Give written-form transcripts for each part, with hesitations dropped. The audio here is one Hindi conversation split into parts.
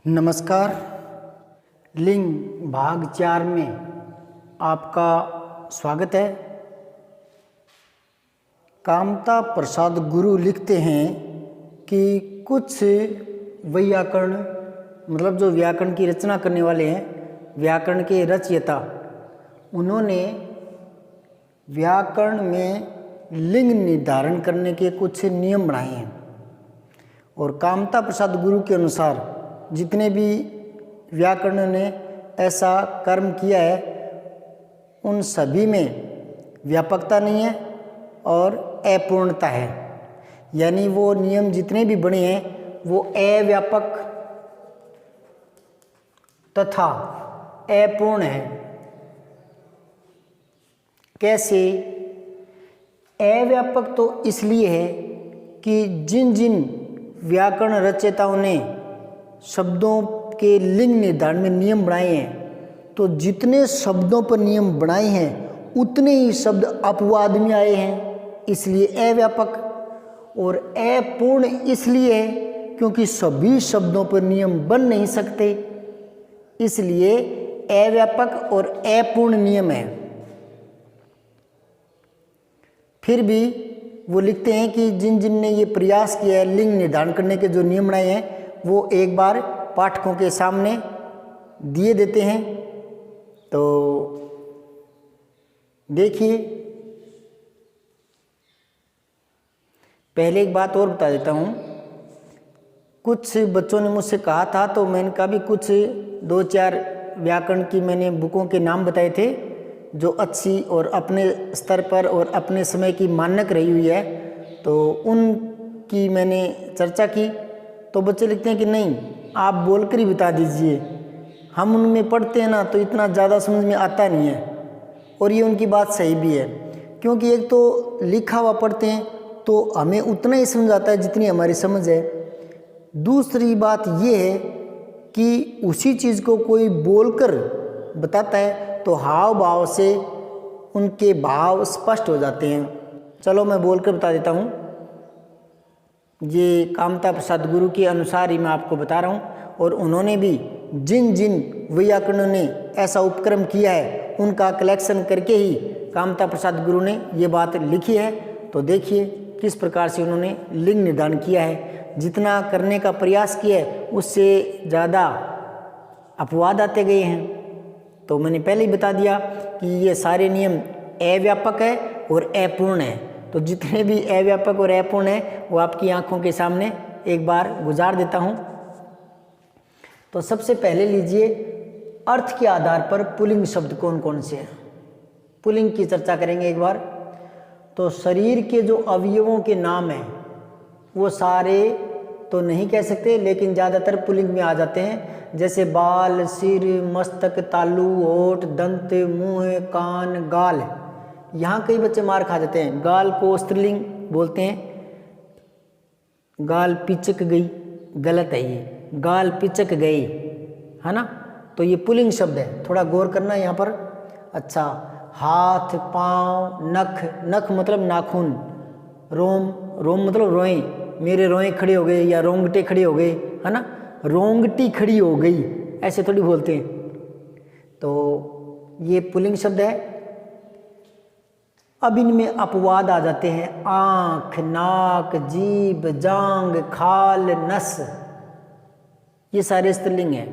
नमस्कार। लिंग भाग 4 में आपका स्वागत है। कामता प्रसाद गुरु लिखते हैं कि कुछ वैयाकरण मतलब जो व्याकरण की रचना करने वाले हैं, व्याकरण के रचयिता, उन्होंने व्याकरण में लिंग निर्धारण करने के कुछ नियम बनाए हैं। और कामता प्रसाद गुरु के अनुसार जितने भी व्याकरण ने ऐसा कर्म किया है उन सभी में व्यापकता नहीं है और अपूर्णता है। यानी वो नियम जितने भी बने हैं वो अव्यापक तथा अपूर्ण है। कैसे? अव्यापक तो इसलिए है कि जिन जिन व्याकरण रचयिताओं ने शब्दों के लिंग निर्धारण में नियम बनाए हैं, तो जितने शब्दों पर नियम बनाए हैं उतने ही शब्द अपवाद में आए हैं, इसलिए अव्यापक। और अपूर्ण इसलिए है क्योंकि सभी शब्दों पर नियम बन नहीं सकते, इसलिए अव्यापक और अपूर्ण नियम है। फिर भी वो लिखते हैं कि जिन जिन ने ये प्रयास किया है लिंग निर्धारण करने के जो नियम बनाए हैं वो एक बार पाठकों के सामने दिए देते हैं। तो देखिए, पहले एक बात और बता देता हूँ। कुछ बच्चों ने मुझसे कहा था तो मैंने कहा भी कुछ 2-4 व्याकरण की मैंने बुकों के नाम बताए थे जो अच्छी और अपने स्तर पर और अपने समय की मानक रही हुई है, तो उनकी मैंने चर्चा की। तो बच्चे लिखते हैं कि नहीं, आप बोलकर ही बता दीजिए, हम उनमें पढ़ते हैं ना तो इतना ज़्यादा समझ में आता नहीं है। और ये उनकी बात सही भी है, क्योंकि एक तो लिखा हुआ पढ़ते हैं तो हमें उतना ही समझ आता है जितनी हमारी समझ है। दूसरी बात ये है कि उसी चीज़ को कोई बोलकर बताता है तो हाव भाव से उनके भाव स्पष्ट हो जाते हैं। चलो मैं बोलकर बता देता हूँ। ये कामता प्रसाद गुरु के अनुसार ही मैं आपको बता रहा हूँ। और उन्होंने भी जिन जिन व्याकरणों ने ऐसा उपक्रम किया है उनका कलेक्शन करके ही कामता प्रसाद गुरु ने ये बात लिखी है। तो देखिए किस प्रकार से उन्होंने लिंग निर्धारण किया है। जितना करने का प्रयास किया है उससे ज़्यादा अपवाद आते गए हैं। तो मैंने पहले ही बता दिया कि ये सारे नियम अव्यापक है और अपूर्ण है। तो जितने भी अव्यापक और अपूर्ण है वो आपकी आंखों के सामने एक बार गुजार देता हूँ। तो सबसे पहले लीजिए, अर्थ के आधार पर पुल्लिंग शब्द कौन कौन से हैं। पुल्लिंग की चर्चा करेंगे एक बार। तो शरीर के जो अवयवों के नाम हैं वो सारे तो नहीं कह सकते, लेकिन ज़्यादातर पुल्लिंग में आ जाते हैं। जैसे बाल, सिर, मस्तक, तालू, होठ, दंत, मुंह, कान, गाल। यहाँ कई बच्चे मार खा जाते हैं। गाल को स्त्रीलिंग बोलते हैं, गाल पिचक गई, गलत है ये, गाल पिचक गई, है ना। तो ये पुल्लिंग शब्द है, थोड़ा गौर करना यहाँ पर। अच्छा, हाथ, पाँव, नख, नख मतलब नाखून, रोम, रोम मतलब रोएं, मेरे रोएं खड़े हो गए या रोंगटे खड़े हो गए, है ना। रोंगटी खड़ी हो गई ऐसे थोड़ी बोलते हैं। तो ये पुल्लिंग शब्द है। अब इनमें अपवाद आ जाते हैं। आँख, नाक, जीभ, जांग, खाल, नस, ये सारे स्त्रीलिंग हैं।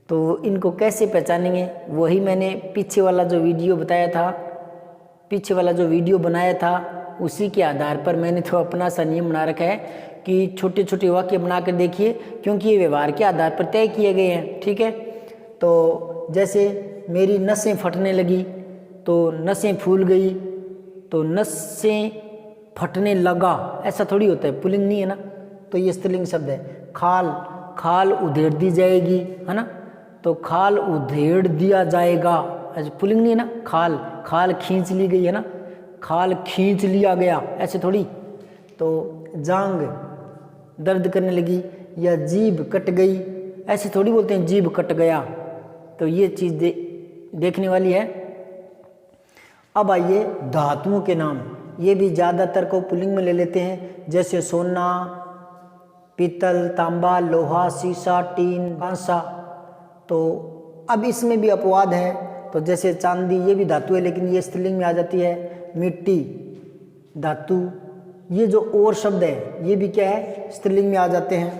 तो इनको कैसे पहचानेंगे? वही मैंने पीछे वाला जो वीडियो बताया था, पीछे वाला जो वीडियो बनाया था उसी के आधार पर मैंने तो अपना सा नियम बना रखा है कि छोटे छोटे वाक्य बना कर देखिए, क्योंकि ये व्यवहार के आधार पर तय किए गए हैं। ठीक है। तो जैसे मेरी नसें फटने लगी तो नसें फूल गई, तो नसें फटने लगा ऐसा थोड़ी होता है, पुल्लिंग नहीं है ना। तो ये स्त्रीलिंग शब्द है। खाल, खाल उधेड़ दी जाएगी, है ना। तो खाल उधेड़ दिया जाएगा, पुल्लिंग नहीं है ना। खाल, खाल खींच ली गई, है ना। खाल खींच लिया गया ऐसे थोड़ी। तो जांग दर्द करने लगी या जीभ कट गई ऐसे थोड़ी बोलते हैं, जीभ कट गया। तो ये चीज़ देखने वाली है। अब आइए धातुओं के नाम, ये भी ज़्यादातर को पुल्लिंग में ले लेते हैं। जैसे सोना, पीतल, तांबा, लोहा, शीशा, टीन, कांसा। तो अब इसमें भी अपवाद है, तो जैसे चांदी, ये भी धातु है लेकिन ये स्त्रीलिंग में आ जाती है। मिट्टी, धातु, ये जो और शब्द है ये भी क्या है, स्त्रीलिंग में आ जाते हैं।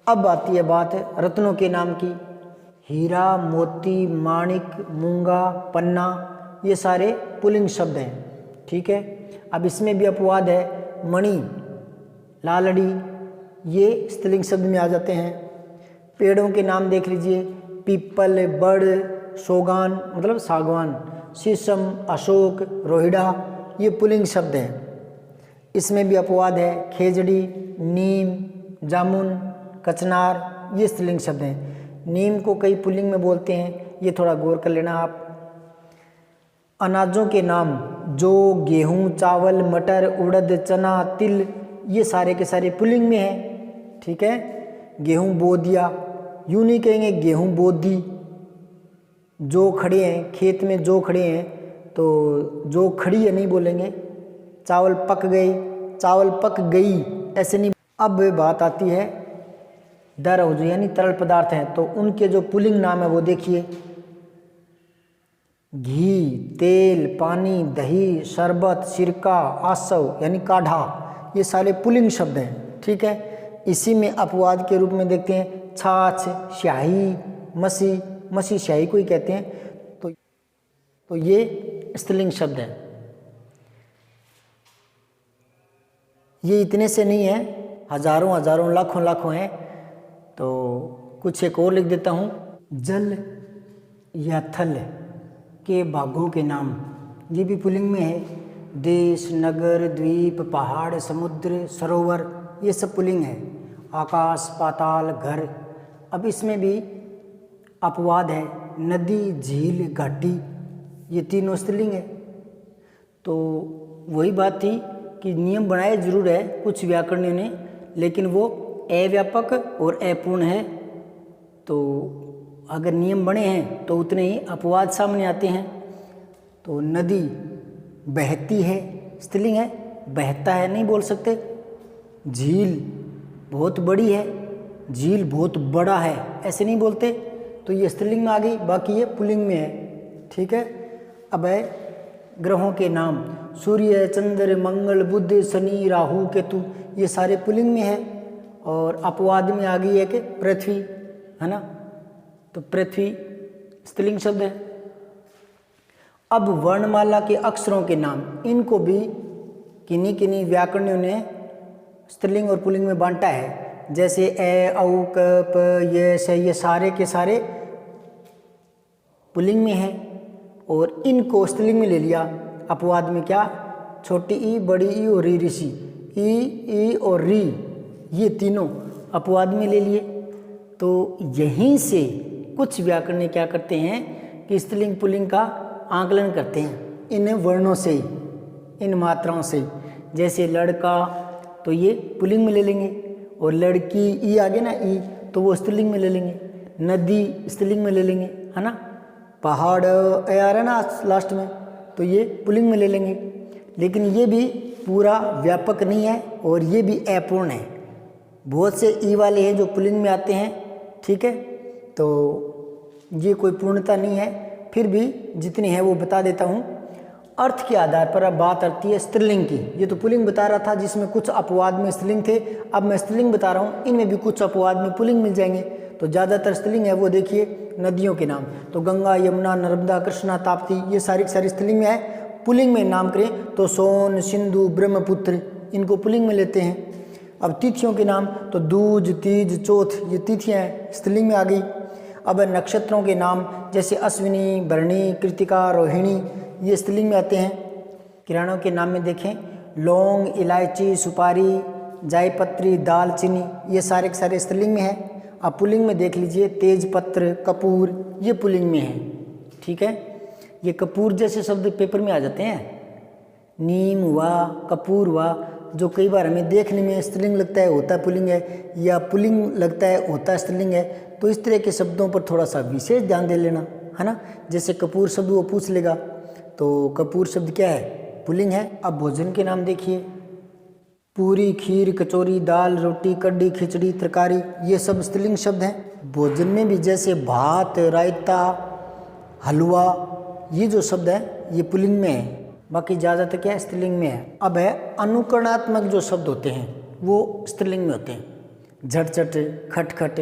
अब आती है बात रत्नों के नाम की। हीरा, मोती, माणिक, मूंगा, पन्ना, ये सारे पुल्लिंग शब्द हैं, ठीक है। अब इसमें भी अपवाद है। मणि, लालड़ी, ये स्त्रीलिंग शब्द में आ जाते हैं। पेड़ों के नाम देख लीजिए, पीपल, बड़, सोगान मतलब सागवान, शीशम, अशोक, रोहिड़ा, ये पुल्लिंग शब्द हैं। इसमें भी अपवाद है। खेजड़ी, नीम, जामुन, कचनार, ये स्त्रीलिंग शब्द हैं। नीम को कई पुल्लिंग में बोलते हैं, ये थोड़ा गौर कर लेना आप। अनाजों के नाम, जौ, गेहूं, चावल, मटर, उड़द, चना, तिल, ये सारे के सारे पुल्लिंग में हैं, ठीक है। गेहूं बो दिया, यूँ नहीं कहेंगे गेहूं बो दी। जो खड़े हैं खेत में, जो खड़े हैं तो जो खड़ी है नहीं बोलेंगे। चावल पक गए, चावल पक गई, ऐसे नहीं। अब बात आती है द्रव, यानी तरल पदार्थ हैं, तो उनके जो पुल्लिंग नाम है वो देखिए। घी, तेल, पानी, दही, शरबत, सिरका, आसव यानी काढ़ा, ये सारे पुल्लिंग शब्द हैं, ठीक है। इसी में अपवाद के रूप में देखते हैं छाछ, स्याही, मसी, मसी स्याही को ही कहते हैं, तो ये स्त्रीलिंग शब्द हैं। ये इतने से नहीं है, हजारों हजारों लाखों लाखों हैं। तो कुछ एक और लिख देता हूँ। जल या थल के भागों के नाम, ये भी पुल्लिंग में है। देश, नगर, द्वीप, पहाड़, समुद्र, सरोवर, ये सब पुल्लिंग है। आकाश, पाताल, घर। अब इसमें भी अपवाद है। नदी, झील, घाटी, ये तीनों स्त्रीलिंग है। तो वही बात थी कि नियम बनाए जरूर है कुछ व्याकरणियों ने, लेकिन वो अव्यापक और अपूर्ण है। तो अगर नियम बने हैं तो उतने ही अपवाद सामने आते हैं। तो नदी बहती है, स्त्रीलिंग है, बहता है नहीं बोल सकते। झील बहुत बड़ी है, झील बहुत बड़ा है, ऐसे नहीं बोलते, तो ये स्त्रीलिंग में आ गई, बाकी ये पुल्लिंग में है, ठीक है। अब है ग्रहों के नाम। सूर्य, चंद्र, मंगल, बुध, शनि, राहु, केतु, ये सारे पुल्लिंग में है। और अपवाद में आ गई है कि पृथ्वी, है ना, तो पृथ्वी स्त्रीलिंग शब्द है। अब वर्णमाला के अक्षरों के नाम, इनको भी किन्हीं किन्हीं व्याकरणियों ने स्त्रीलिंग और पुल्लिंग में बांटा है। जैसे ए, औ, क, प, ये, स, ये सारे के सारे पुल्लिंग में हैं, और इनको स्त्रीलिंग में ले लिया। अपवाद में क्या, छोटी ई, बड़ी ई और री, ऋषि, ई और री, ये तीनों अपवाद में ले लिए। तो यहीं से कुछ व्याकरण क्या करते हैं कि स्त्रीलिंग पुल्लिंग का आकलन करते हैं इन वर्णों से ही, इन मात्राओं से। जैसे लड़का, तो ये पुल्लिंग में ले लेंगे, और लड़की, ई आगे ना, ई, तो वो स्त्रीलिंग में ले लेंगे। नदी स्त्रीलिंग में ले लेंगे, है ना। पहाड़ ए आ रहा है ना लास्ट में, तो ये पुल्लिंग में ले लेंगे। लेकिन ये भी पूरा व्यापक नहीं है, और ये भी अपूर्ण है। बहुत से ई वाले हैं जो पुल्लिंग में आते हैं, ठीक है। तो ये कोई पूर्णता नहीं है, फिर भी जितनी है वो बता देता हूँ। अर्थ के आधार पर अब बात आती है स्त्रीलिंग की। ये तो पुल्लिंग बता रहा था जिसमें कुछ अपवाद में स्त्रीलिंग थे, अब मैं स्त्रीलिंग बता रहा हूँ, इनमें भी कुछ अपवाद में पुल्लिंग मिल जाएंगे। तो ज़्यादातर स्त्रीलिंग है वो देखिए। नदियों के नाम, तो गंगा, यमुना, नर्मदा, कृष्णा, ताप्ती, ये सारी सारी स्त्रीलिंग में है। पुल्लिंग में नाम करें तो सोन, सिंधु, ब्रह्मपुत्र, इनको पुल्लिंग में लेते हैं। अब तिथियों के नाम, तो दूज, तीज, चौथ, ये तिथियाँ हैं, स्त्रीलिंग में आ गई। अब नक्षत्रों के नाम, जैसे अश्विनी, भरणी, कृतिका, रोहिणी, ये स्त्रीलिंग में आते हैं। किरानों के नाम में देखें, लौंग, इलायची, सुपारी, जायपत्री, दालचीनी, ये सारे के सारे स्त्रीलिंग में है। अब पुल्लिंग में देख लीजिए, तेज पत्र, कपूर, ये पुल्लिंग में है, ठीक है। ये कपूर जैसे शब्द पेपर में आ जाते हैं। नीम हुआ, कपूर हुआ, जो कई बार हमें देखने में स्त्रीलिंग लगता है होता पुल्लिंग है, या पुल्लिंग लगता है होता स्त्रीलिंग है। तो इस तरह के शब्दों पर थोड़ा सा विशेष ध्यान दे लेना, है ना। जैसे कपूर शब्द वो पूछ लेगा, तो कपूर शब्द क्या है, पुल्लिंग है। अब भोजन के नाम देखिए, पूरी, खीर, कचौरी, दाल, रोटी, कढ़ी, खिचड़ी, तरकारी, ये सब स्त्रीलिंग शब्द हैं। भोजन में भी जैसे भात, रायता, हलवा, ये जो शब्द है ये पुल्लिंग में है, बाकी ज़्यादातर क्या है स्त्रीलिंग में है। अब है अनुकरणात्मक जो शब्द होते हैं वो स्त्रीलिंग में होते हैं। झटझट, खटखट,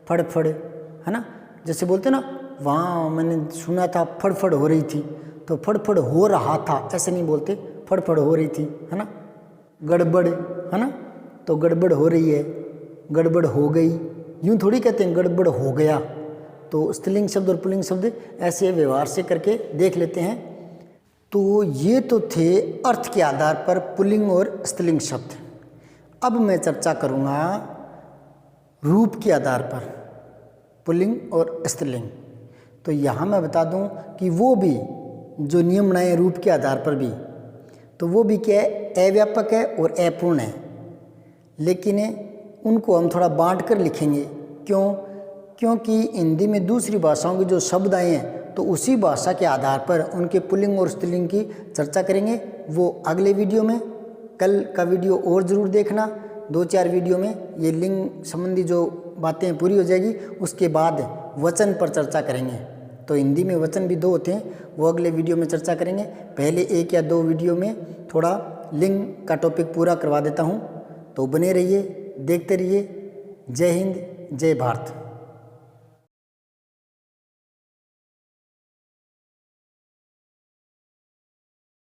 फड़फड़, है ना, जैसे बोलते ना वहाँ मैंने सुना था फड़फड़ हो रही थी, तो फड़फड़ हो रहा था ऐसे नहीं बोलते, फड़फड़ हो रही थी, है ना। गड़बड़, है ना, तो गड़बड़ हो रही है, गड़बड़ हो गई, यूँ थोड़ी कहते हैं गड़बड़ हो गया। तो स्त्रीलिंग शब्द और पुल्लिंग शब्द ऐसे व्यवहार से करके देख लेते हैं। तो ये तो थे अर्थ के आधार पर पुल्लिंग और स्त्रीलिंग शब्द। अब मैं चर्चा करूँगा रूप के आधार पर पुल्लिंग और स्त्रीलिंग। तो यहाँ मैं बता दूँ कि वो भी जो नियम बनाए रूप के आधार पर भी, तो वो भी क्या है, अव्यापक है और अपूर्ण है, लेकिन उनको हम थोड़ा बांट कर लिखेंगे। क्यों? क्योंकि हिंदी में दूसरी भाषाओं के जो शब्द आए हैं तो उसी भाषा के आधार पर उनके पुल्लिंग और स्त्रीलिंग की चर्चा करेंगे, वो अगले वीडियो में। कल का वीडियो और ज़रूर देखना, 2-4 वीडियो में ये लिंग संबंधी जो बातें पूरी हो जाएगी, उसके बाद वचन पर चर्चा करेंगे। तो हिंदी में वचन भी 2 होते हैं, वो अगले वीडियो में चर्चा करेंगे। पहले 1 या 2 वीडियो में थोड़ा लिंग का टॉपिक पूरा करवा देता हूँ, तो बने रहिए, देखते रहिए। जय हिंद, जय भारत।